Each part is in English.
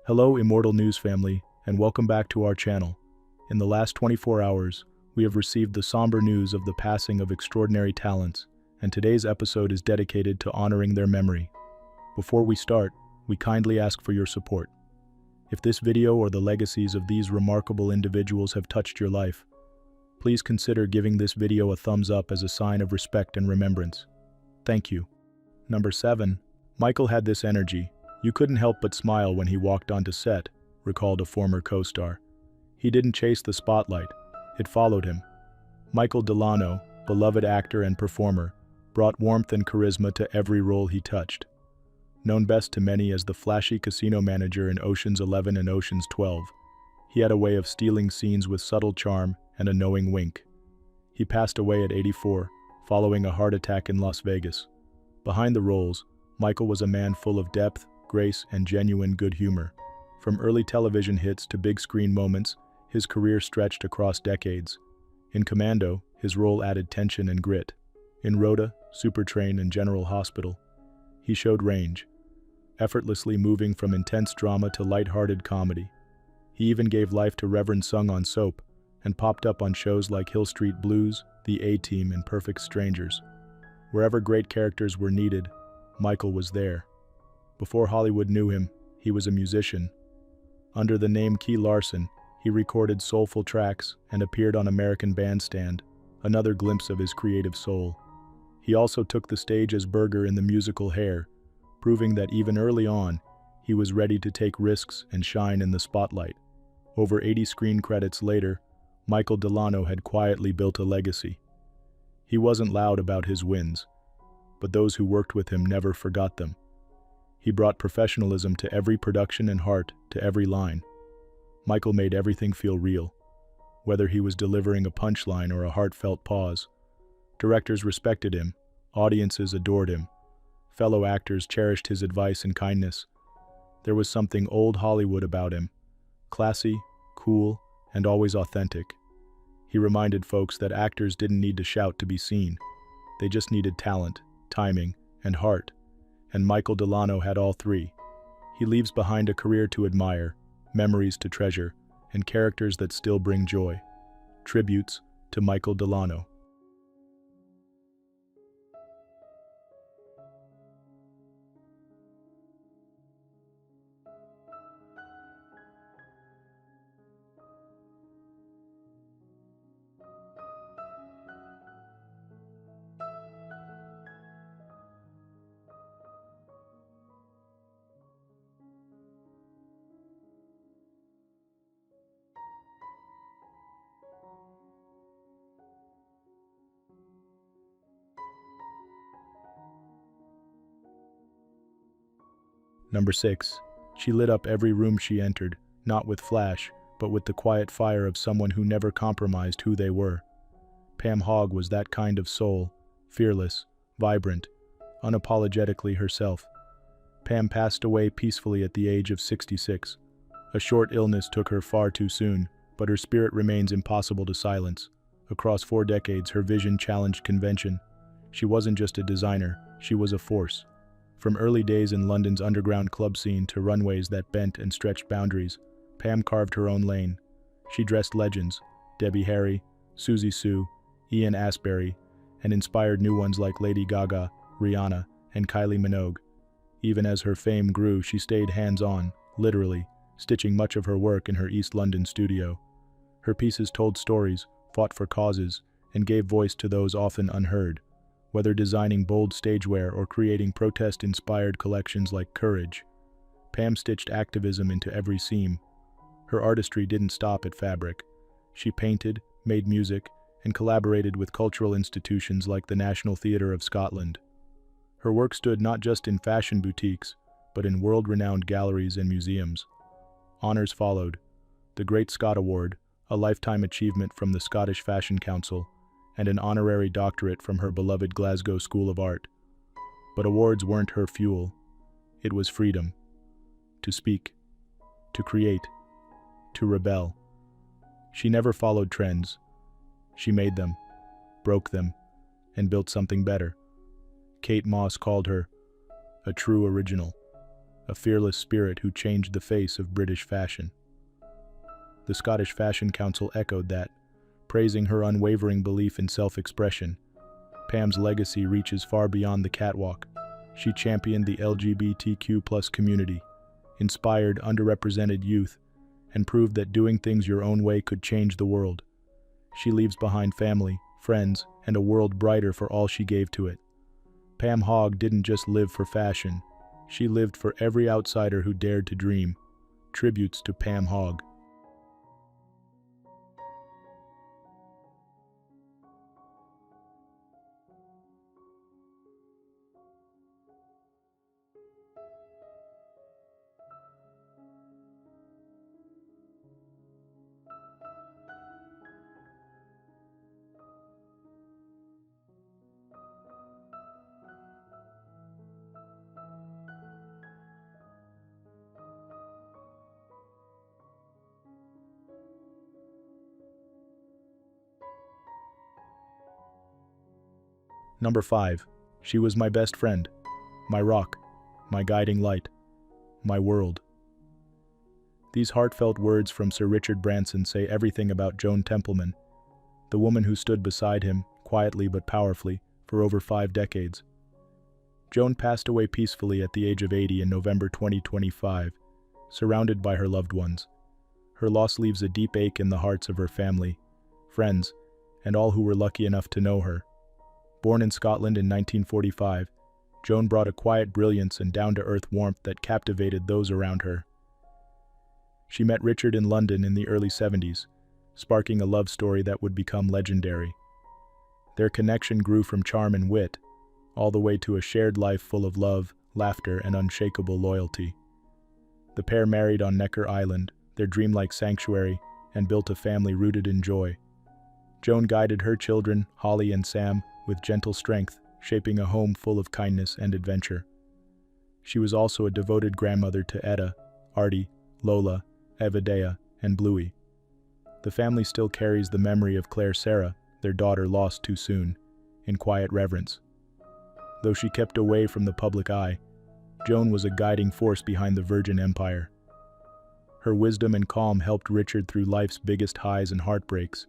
Hello, Immortal News family, and welcome back to our channel. In the last 24 hours, we have received the somber news of the passing of extraordinary talents, and today's episode is dedicated to honoring their memory. Before we start, we kindly ask for your support. If this video or the legacies of these remarkable individuals have touched your life, please consider giving this video a thumbs up as a sign of respect and remembrance. Thank you. Number 7. Michael had this energy. You couldn't help but smile when he walked onto set, recalled a former co-star. He didn't chase the spotlight, it followed him. Michael DeLano, beloved actor and performer, brought warmth and charisma to every role he touched. Known best to many as the flashy casino manager in Ocean's 11 and Ocean's 12, he had a way of stealing scenes with subtle charm and a knowing wink. He passed away at 84, following a heart attack in Las Vegas. Behind the roles, Michael was a man full of depth, grace, and genuine good humor. From early television hits to big-screen moments, his career stretched across decades. In Commando, his role added tension and grit. In Rhoda, Supertrain, and General Hospital, he showed range, effortlessly moving from intense drama to light-hearted comedy. He even gave life to Reverend Sung on Soap, and popped up on shows like Hill Street Blues, The A-Team, and Perfect Strangers. Wherever great characters were needed, Michael was there. Before Hollywood knew him, he was a musician. Under the name Key Larson, he recorded soulful tracks and appeared on American Bandstand, another glimpse of his creative soul. He also took the stage as Berger in the musical Hair, proving that even early on, he was ready to take risks and shine in the spotlight. Over 80 screen credits later, Michael DeLano had quietly built a legacy. He wasn't loud about his wins, but those who worked with him never forgot them. He brought professionalism to every production and heart to every line. Michael made everything feel real, whether he was delivering a punchline or a heartfelt pause. Directors respected him, audiences adored him, fellow actors cherished his advice and kindness. There was something old Hollywood about him, classy, cool, and always authentic. He reminded folks that actors didn't need to shout to be seen. They just needed talent, timing, and heart. And Michael DeLano had all three. He leaves behind a career to admire, memories to treasure, and characters that still bring joy. Tributes to Michael DeLano. Number 6. She lit up every room she entered, not with flash, but with the quiet fire of someone who never compromised who they were. Pam Hogg was that kind of soul, fearless, vibrant, unapologetically herself. Pam passed away peacefully at the age of 66. A short illness took her far too soon, but her spirit remains impossible to silence. Across 4 decades, her vision challenged convention. She wasn't just a designer, she was a force. From early days in London's underground club scene to runways that bent and stretched boundaries, Pam carved her own lane. She dressed legends, Debbie Harry, Suzy Sue, Ian Astbury, and inspired new ones like Lady Gaga, Rihanna, and Kylie Minogue. Even as her fame grew, she stayed hands-on, literally, stitching much of her work in her East London studio. Her pieces told stories, fought for causes, and gave voice to those often unheard. Whether designing bold stagewear or creating protest-inspired collections like Courage, Pam stitched activism into every seam. Her artistry didn't stop at fabric. She painted, made music, and collaborated with cultural institutions like the National Theatre of Scotland. Her work stood not just in fashion boutiques, but in world-renowned galleries and museums. Honors followed: the Great Scott Award, a lifetime achievement from the Scottish Fashion Council, and an honorary doctorate from her beloved Glasgow School of Art. But awards weren't her fuel. It was freedom. To speak, to create, to rebel. She never followed trends. She made them, broke them, and built something better. Kate Moss called her a true original, a fearless spirit who changed the face of British fashion. The Scottish Fashion Council echoed that, praising her unwavering belief in self-expression. Pam's legacy reaches far beyond the catwalk. She championed the LGBTQ+ community, inspired underrepresented youth, and proved that doing things your own way could change the world. She leaves behind family, friends, and a world brighter for all she gave to it. Pam Hogg didn't just live for fashion. She lived for every outsider who dared to dream. Tributes to Pam Hogg. Number 5. She was my best friend, my rock, my guiding light, my world. These heartfelt words from Sir Richard Branson say everything about Joan Templeman, the woman who stood beside him, quietly but powerfully, for over 5 decades. Joan passed away peacefully at the age of 80 in November 2025, surrounded by her loved ones. Her loss leaves a deep ache in the hearts of her family, friends, and all who were lucky enough to know her. Born in Scotland in 1945, Joan brought a quiet brilliance and down-to-earth warmth that captivated those around her. She met Richard in London in the early 70s, sparking a love story that would become legendary. Their connection grew from charm and wit, all the way to a shared life full of love, laughter, and unshakable loyalty. The pair married on Necker Island, their dreamlike sanctuary, and built a family rooted in joy. Joan guided her children, Holly and Sam, with gentle strength, shaping a home full of kindness and adventure. She was also a devoted grandmother to Etta, Artie, Lola, Evadea, and Bluey. The family still carries the memory of Claire Sarah, their daughter lost too soon, in quiet reverence. Though she kept away from the public eye, Joan was a guiding force behind the Virgin Empire. Her wisdom and calm helped Richard through life's biggest highs and heartbreaks.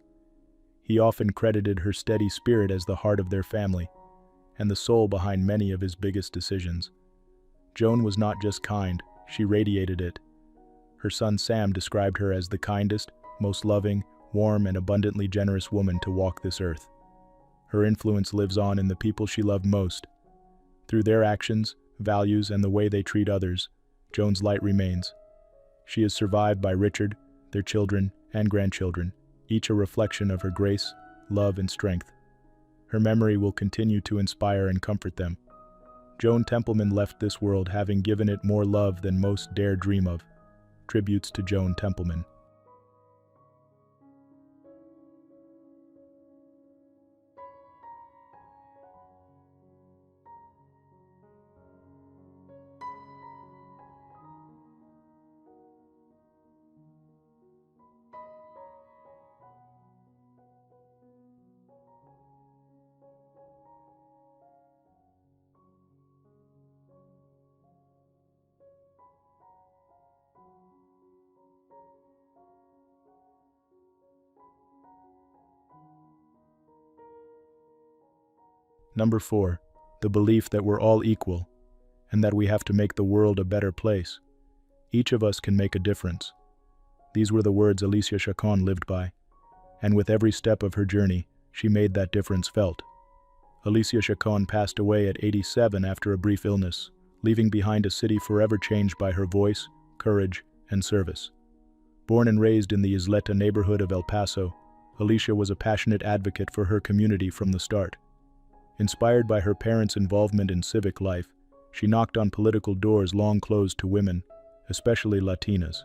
He often credited her steady spirit as the heart of their family, and the soul behind many of his biggest decisions. Joan was not just kind, she radiated it. Her son Sam described her as the kindest, most loving, warm, and abundantly generous woman to walk this earth. Her influence lives on in the people she loved most. Through their actions, values, and the way they treat others, Joan's light remains. She is survived by Richard, their children, and grandchildren, each a reflection of her grace, love, and strength. Her memory will continue to inspire and comfort them. Joan Templeman left this world having given it more love than most dare dream of. Tributes to Joan Templeman. Number 4. The belief that we're all equal, and that we have to make the world a better place. Each of us can make a difference. These were the words Alicia Chacon lived by, and with every step of her journey, she made that difference felt. Alicia Chacon passed away at 87 after a brief illness, leaving behind a city forever changed by her voice, courage, and service. Born and raised in the Isleta neighborhood of El Paso, Alicia was a passionate advocate for her community from the start. Inspired by her parents' involvement in civic life, she knocked on political doors long closed to women, especially Latinas.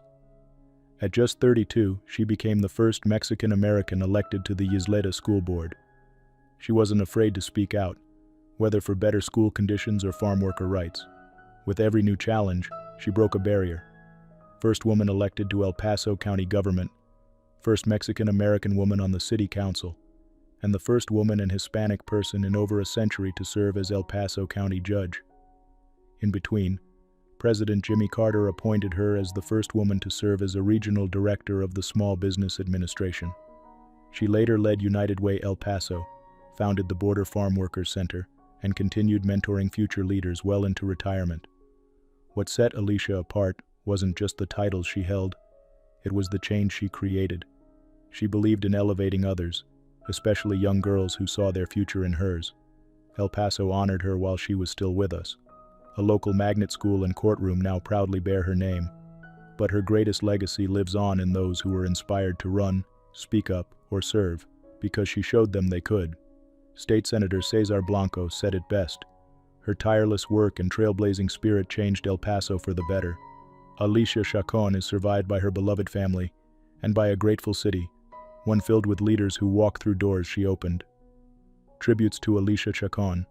At just 32, she became the first Mexican-American elected to the Isleta School Board. She wasn't afraid to speak out, whether for better school conditions or farm worker rights. With every new challenge, she broke a barrier. First woman elected to El Paso County government, first Mexican-American woman on the city council, and the first woman and Hispanic person in over a century to serve as El Paso County judge. In between, President Jimmy Carter appointed her as the first woman to serve as a regional director of the Small Business Administration. She later led United Way El Paso, founded the Border Farm Workers Center, and continued mentoring future leaders well into retirement. What set Alicia apart wasn't just the titles she held, it was the change she created. She believed in elevating others, especially young girls who saw their future in hers. El Paso honored her while she was still with us. A local magnet school and courtroom now proudly bear her name. But her greatest legacy lives on in those who were inspired to run, speak up, or serve, because she showed them they could. State Senator Cesar Blanco said it best. Her tireless work and trailblazing spirit changed El Paso for the better. Alicia Chacon is survived by her beloved family and by a grateful city, one filled with leaders who walk through doors she opened. Tributes to Alicia Chacon.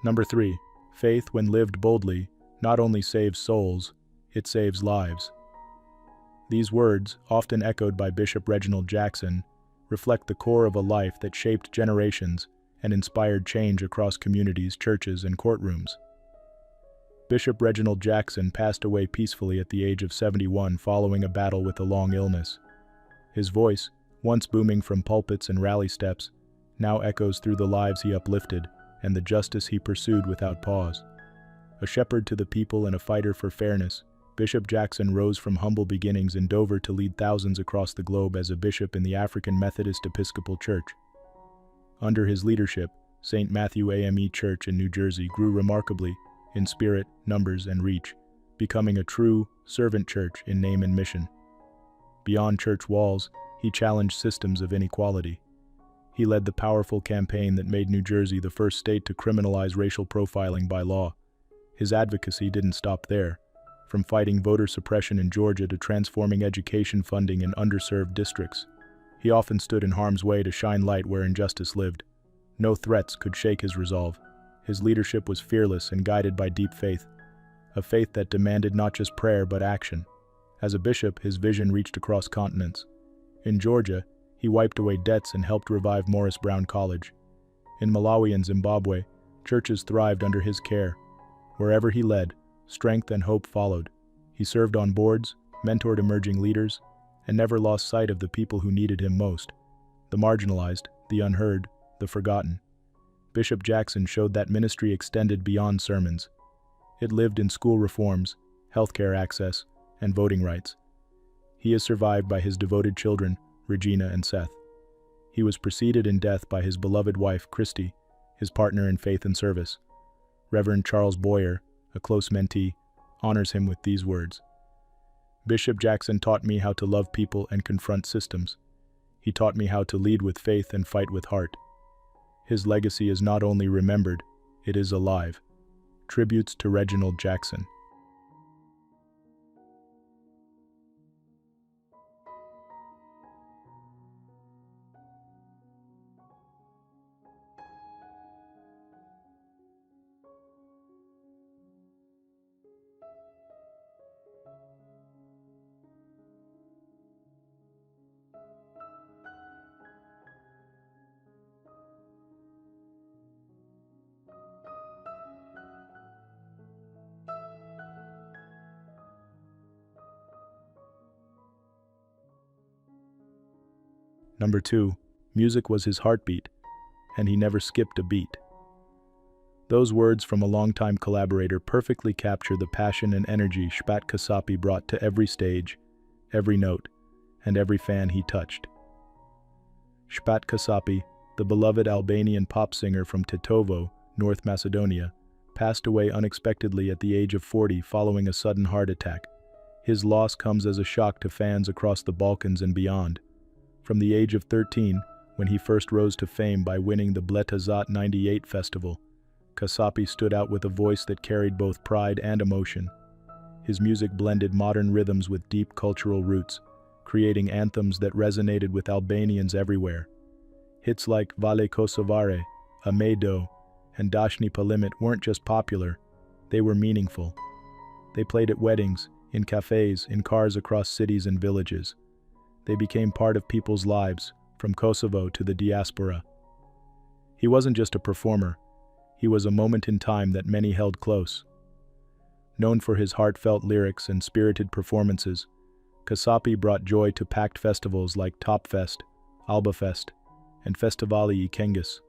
Number 3. Faith, when lived boldly, not only saves souls, it saves lives. These words, often echoed by Bishop Reginald Jackson, reflect the core of a life that shaped generations and inspired change across communities, churches, and courtrooms. Bishop Reginald Jackson passed away peacefully at the age of 71 following a battle with a long illness. His voice, once booming from pulpits and rally steps, now echoes through the lives he uplifted and the justice he pursued without pause. A shepherd to the people and a fighter for fairness, Bishop Jackson rose from humble beginnings in Dover to lead thousands across the globe as a bishop in the African Methodist Episcopal Church. Under his leadership, St. Matthew AME Church in New Jersey grew remarkably in spirit, numbers, and reach, becoming a true servant church in name and mission. Beyond church walls, he challenged systems of inequality. He led the powerful campaign that made New Jersey the first state to criminalize racial profiling by law. His advocacy didn't stop there. From fighting voter suppression in Georgia to transforming education funding in underserved districts, he often stood in harm's way to shine light where injustice lived. No threats could shake his resolve. His leadership was fearless and guided by deep faith, a faith that demanded not just prayer but action. As a bishop, his vision reached across continents. In Georgia, he wiped away debts and helped revive Morris Brown College. In Malawi and Zimbabwe, churches thrived under his care. Wherever he led, strength and hope followed. He served on boards, mentored emerging leaders, and never lost sight of the people who needed him most: the marginalized, the unheard, the forgotten. Bishop Jackson showed that ministry extended beyond sermons. It lived in school reforms, healthcare access, and voting rights. He is survived by his devoted children, Regina and Seth. He was preceded in death by his beloved wife, Christy, his partner in faith and service. Reverend Charles Boyer, a close mentee, honors him with these words: "Bishop Jackson taught me how to love people and confront systems. He taught me how to lead with faith and fight with heart. His legacy is not only remembered, it is alive." Tributes to Reginald Jackson. Number 2, music was his heartbeat, and he never skipped a beat. Those words from a longtime collaborator perfectly capture the passion and energy Shpat Kasapi brought to every stage, every note, and every fan he touched. Shpat Kasapi, the beloved Albanian pop singer from Tetovo, North Macedonia, passed away unexpectedly at the age of 40 following a sudden heart attack. His loss comes as a shock to fans across the Balkans and beyond. From the age of 13, When he first rose to fame by winning the Bletazat 98 festival, Kasapi stood out with a voice that carried both pride and emotion. His music blended modern rhythms with deep cultural roots, creating anthems that resonated with Albanians everywhere. Hits like Vale Kosovare, Amedo, and Dashni Palimit weren't just popular, they were meaningful. They played at weddings, in cafes, in cars across cities and villages. They became part of people's lives, from Kosovo to the diaspora. He wasn't just a performer, he was a moment in time that many held close. Known for his heartfelt lyrics and spirited performances, Kasapi brought joy to packed festivals like Topfest, Albafest, and Festivali I Cengiz.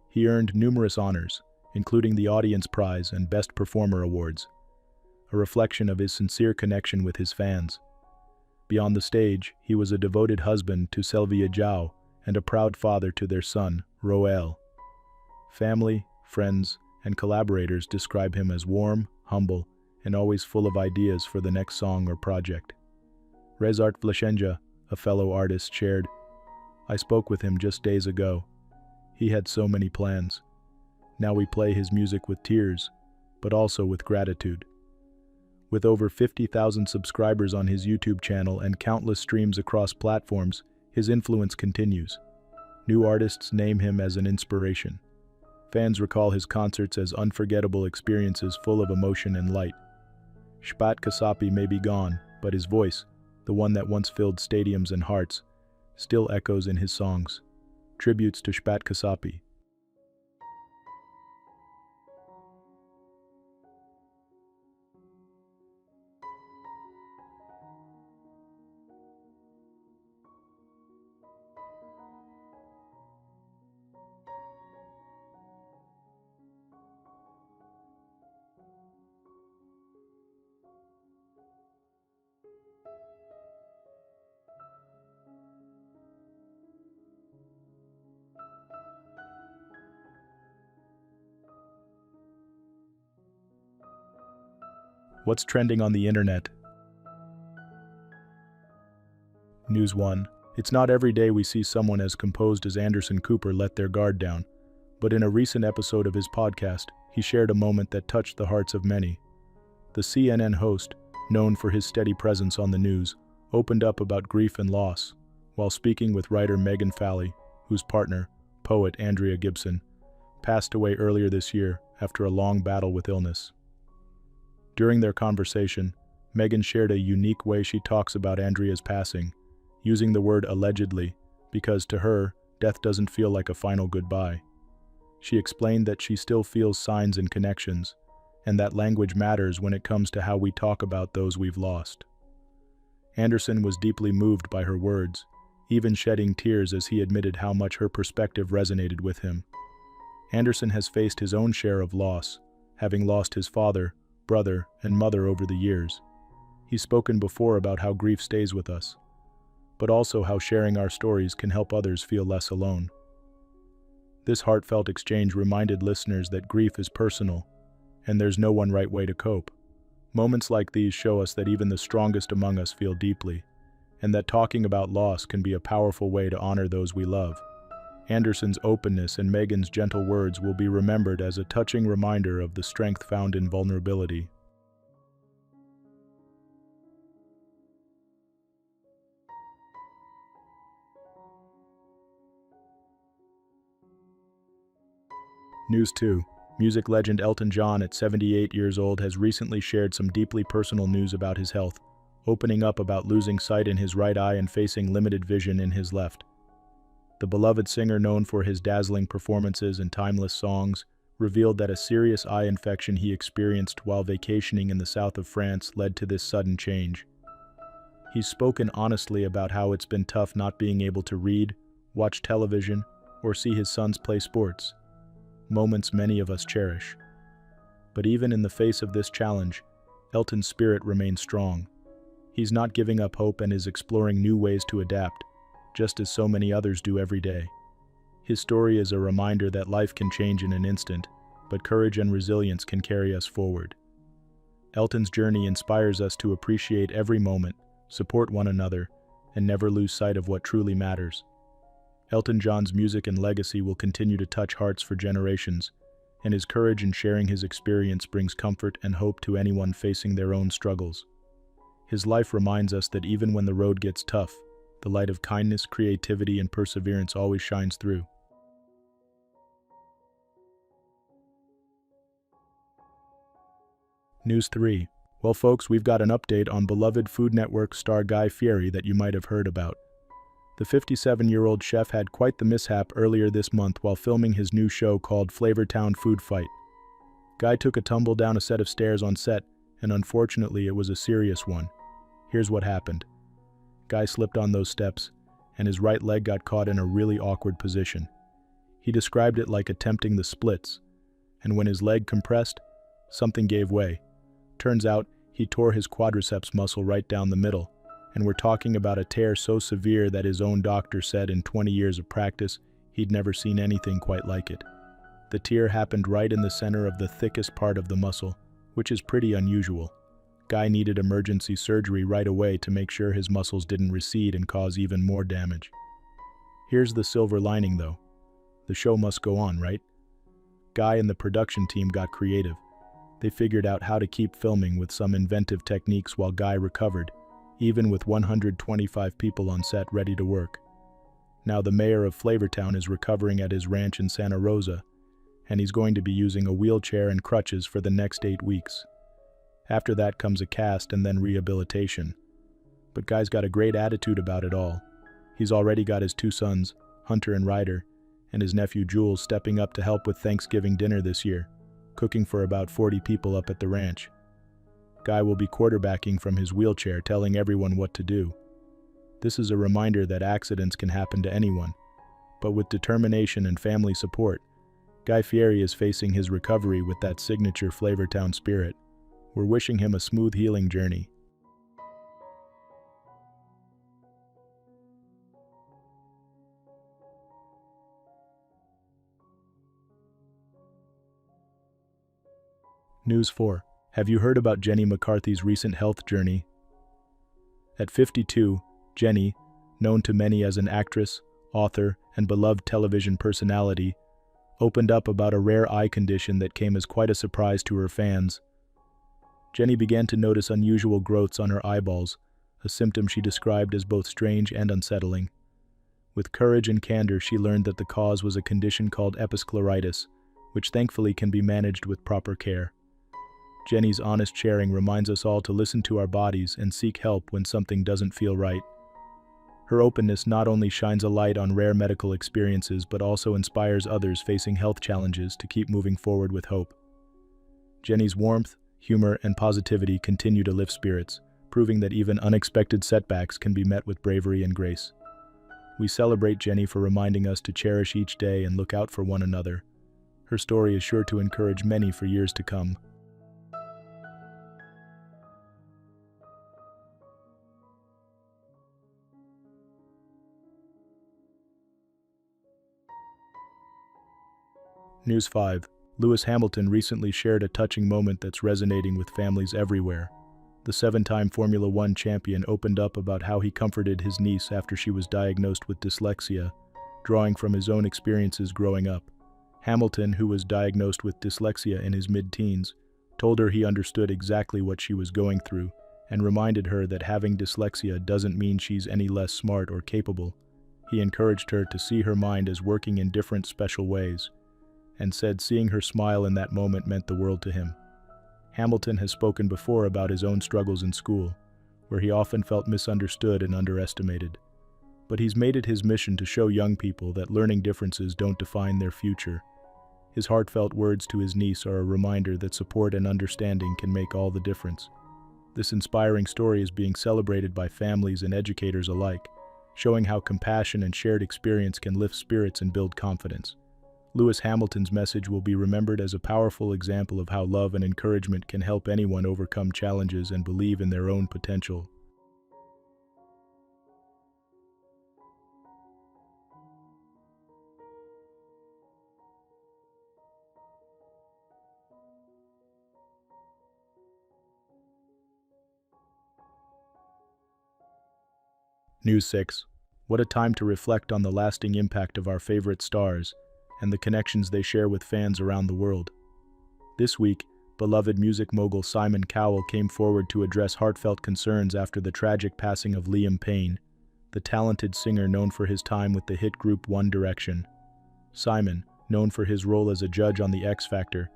He earned numerous honors, including the Audience Prize and Best Performer awards, a reflection of his sincere connection with his fans. Beyond the stage, he was a devoted husband to Selvia Jau and a proud father to their son, Roel. Family, friends, and collaborators describe him as warm, humble, and always full of ideas for the next song or project. Rezart Vlashenja, a fellow artist, shared, "I spoke with him just days ago. He had so many plans. Now we play his music with tears, but also with gratitude." With over 50,000 subscribers on his YouTube channel and countless streams across platforms, his influence continues. New artists name him as an inspiration. Fans recall his concerts as unforgettable experiences full of emotion and light. Shpat Kasapi may be gone, but his voice, the one that once filled stadiums and hearts, still echoes in his songs. Tributes to Shpat Kasapi. What's trending on the internet? News 1. It's not every day we see someone as composed as Anderson Cooper let their guard down, but in a recent episode of his podcast, he shared a moment that touched the hearts of many. The CNN host, known for his steady presence on the news, opened up about grief and loss, while speaking with writer Megan Falley, whose partner, poet Andrea Gibson, passed away earlier this year after a long battle with illness. During their conversation, Megan shared a unique way she talks about Andrea's passing, using the word allegedly, because to her, death doesn't feel like a final goodbye. She explained that she still feels signs and connections, and that language matters when it comes to how we talk about those we've lost. Anderson was deeply moved by her words, even shedding tears as he admitted how much her perspective resonated with him. Anderson has faced his own share of loss, having lost his father, brother, and mother over the years. He's spoken before about how grief stays with us, but also how sharing our stories can help others feel less alone. This heartfelt exchange reminded listeners that grief is personal, and there's no one right way to cope. Moments like these show us that even the strongest among us feel deeply, and that talking about loss can be a powerful way to honor those we love. Anderson's openness and Megan's gentle words will be remembered as a touching reminder of the strength found in vulnerability. News 2. Music legend Elton John, at 78 years old, has recently shared some deeply personal news about his health, opening up about losing sight in his right eye and facing limited vision in his left. The beloved singer, known for his dazzling performances and timeless songs, revealed that a serious eye infection he experienced while vacationing in the south of France led to this sudden change. He's spoken honestly about how it's been tough not being able to read, watch television, or see his sons play sports, moments many of us cherish. But even in the face of this challenge, Elton's spirit remains strong. He's not giving up hope and is exploring new ways to adapt, just as so many others do every day. His story is a reminder that life can change in an instant, but courage and resilience can carry us forward. Elton's journey inspires us to appreciate every moment, support one another, and never lose sight of what truly matters. Elton John's music and legacy will continue to touch hearts for generations, and his courage in sharing his experience brings comfort and hope to anyone facing their own struggles. His life reminds us that even when the road gets tough, the light of kindness, creativity, and perseverance always shines through. News 3. Well, folks, we've got an update on beloved Food Network star Guy Fieri that you might have heard about. The 57-year-old chef had quite the mishap earlier this month while filming his new show called Flavortown Food Fight. Guy took a tumble down a set of stairs on set, and unfortunately it was a serious one. Here's what happened. Guy slipped on those steps, and his right leg got caught in a really awkward position. He described it like attempting the splits, and when his leg compressed, something gave way. Turns out, he tore his quadriceps muscle right down the middle, and we're talking about a tear so severe that his own doctor said in 20 years of practice, he'd never seen anything quite like it. The tear happened right in the center of the thickest part of the muscle, which is pretty unusual. Guy needed emergency surgery right away to make sure his muscles didn't recede and cause even more damage. Here's the silver lining though. The show must go on, right? Guy and the production team got creative. They figured out how to keep filming with some inventive techniques while Guy recovered, even with 125 people on set ready to work. Now the mayor of Flavortown is recovering at his ranch in Santa Rosa, and he's going to be using a wheelchair and crutches for the next 8 weeks. After that comes a cast and then rehabilitation. But Guy's got a great attitude about it all. He's already got his 2 sons, Hunter and Ryder, and his nephew Jules stepping up to help with Thanksgiving dinner this year, cooking for about 40 people up at the ranch. Guy will be quarterbacking from his wheelchair, telling everyone what to do. This is a reminder that accidents can happen to anyone, but with determination and family support, Guy Fieri is facing his recovery with that signature Flavortown spirit. We're wishing him a smooth healing journey. News 4. Have you heard about Jenny McCarthy's recent health journey? At 52, Jenny, known to many as an actress, author, and beloved television personality, opened up about a rare eye condition that came as quite a surprise to her fans. Jenny began to notice unusual growths on her eyeballs, a symptom she described as both strange and unsettling. With courage and candor, she learned that the cause was a condition called episcleritis, which thankfully can be managed with proper care. Jenny's honest sharing reminds us all to listen to our bodies and seek help when something doesn't feel right. Her openness not only shines a light on rare medical experiences but also inspires others facing health challenges to keep moving forward with hope. Jenny's warmth, humor, and positivity continue to lift spirits, proving that even unexpected setbacks can be met with bravery and grace. We celebrate Jenny for reminding us to cherish each day and look out for one another. Her story is sure to encourage many for years to come. News 5. Lewis Hamilton recently shared a touching moment that's resonating with families everywhere. The 7-time Formula One champion opened up about how he comforted his niece after she was diagnosed with dyslexia, drawing from his own experiences growing up. Hamilton, who was diagnosed with dyslexia in his mid-teens, told her he understood exactly what she was going through and reminded her that having dyslexia doesn't mean she's any less smart or capable. He encouraged her to see her mind as working in different special ways, and said seeing her smile in that moment meant the world to him. Hamilton has spoken before about his own struggles in school, where he often felt misunderstood and underestimated. But he's made it his mission to show young people that learning differences don't define their future. His heartfelt words to his niece are a reminder that support and understanding can make all the difference. This inspiring story is being celebrated by families and educators alike, showing how compassion and shared experience can lift spirits and build confidence. Lewis Hamilton's message will be remembered as a powerful example of how love and encouragement can help anyone overcome challenges and believe in their own potential. News 6. What a time to reflect on the lasting impact of our favorite stars and the connections they share with fans around the world. This week, beloved music mogul Simon Cowell came forward to address heartfelt concerns after the tragic passing of Liam Payne, the talented singer known for his time with the hit group One Direction. Simon, known for his role as a judge on The X Factor,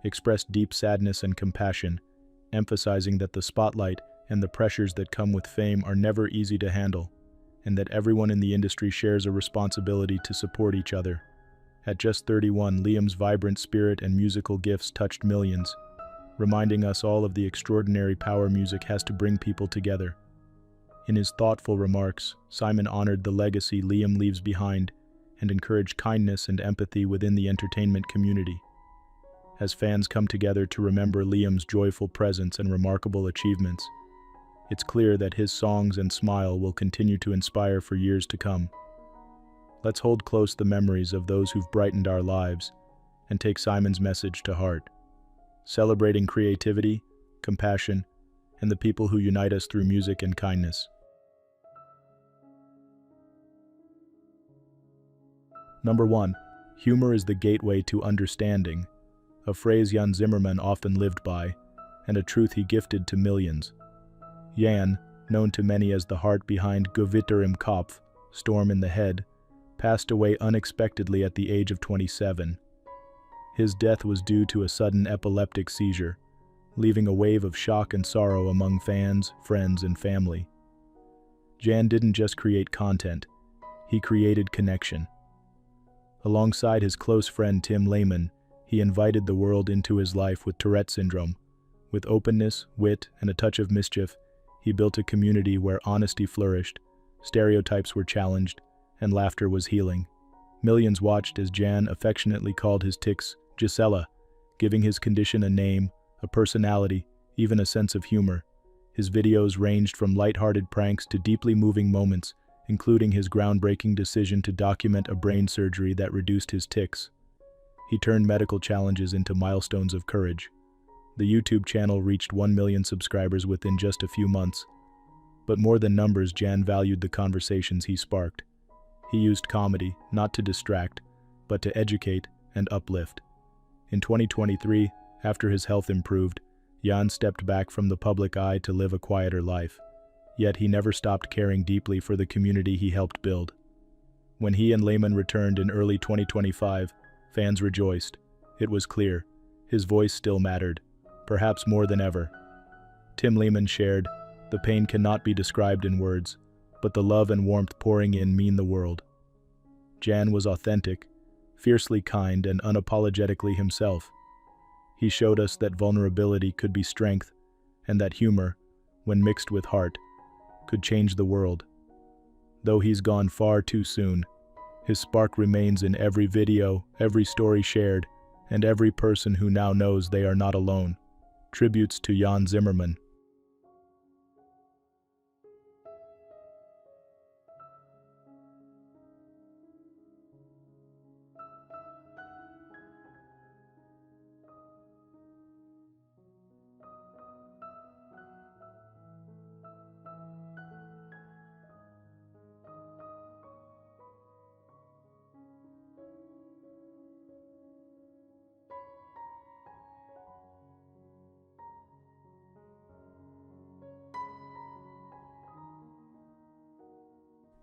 expressed deep sadness and compassion, emphasizing that the spotlight and the pressures that come with fame are never easy to handle, and that everyone in the industry shares a responsibility to support each other. At just 31, Liam's vibrant spirit and musical gifts touched millions, reminding us all of the extraordinary power music has to bring people together. In his thoughtful remarks, Simon honored the legacy Liam leaves behind and encouraged kindness and empathy within the entertainment community. As fans come together to remember Liam's joyful presence and remarkable achievements, it's clear that his songs and smile will continue to inspire for years to come. Let's hold close the memories of those who've brightened our lives and take Simon's message to heart, celebrating creativity, compassion, and the people who unite us through music and kindness. Number 1. Humor is the gateway to understanding, a phrase Yan Zimmermann often lived by, and a truth he gifted to millions. Yan, known to many as the heart behind Gewitter im Kopf, Storm in the Head, passed away unexpectedly at the age of 27. His death was due to a sudden epileptic seizure, leaving a wave of shock and sorrow among fans, friends, and family. Jan didn't just create content, he created connection. Alongside his close friend Tim Lehman, he invited the world into his life with Tourette syndrome. With openness, wit, and a touch of mischief, he built a community where honesty flourished, stereotypes were challenged, and laughter was healing. Millions watched as Jan affectionately called his tics Gisela, giving his condition a name, a personality, even a sense of humor. His videos ranged from light-hearted pranks to deeply moving moments, including his groundbreaking decision to document a brain surgery that reduced his tics. He turned medical challenges into milestones of courage. The YouTube channel reached 1 million subscribers within just a few months. But more than numbers, Jan valued the conversations he sparked. He used comedy, not to distract, but to educate and uplift. In 2023, after his health improved, Jan stepped back from the public eye to live a quieter life. Yet he never stopped caring deeply for the community he helped build. When he and Lehman returned in early 2025, fans rejoiced. It was clear, his voice still mattered, perhaps more than ever. Tim Lehman shared, "The pain cannot be described in words, but the love and warmth pouring in mean the world." Jan was authentic, fiercely kind, and unapologetically himself. He showed us that vulnerability could be strength, and that humor, when mixed with heart, could change the world. Though he's gone far too soon, his spark remains in every video, every story shared, and every person who now knows they are not alone. Tributes to Yan Zimmermann.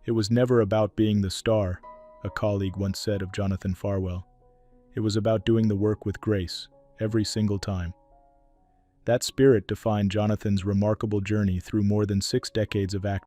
It was never about being the star, a colleague once said of Jonathan Farwell. It was about doing the work with grace, every single time. That spirit defined Jonathan's remarkable journey through more than 6 decades of acting.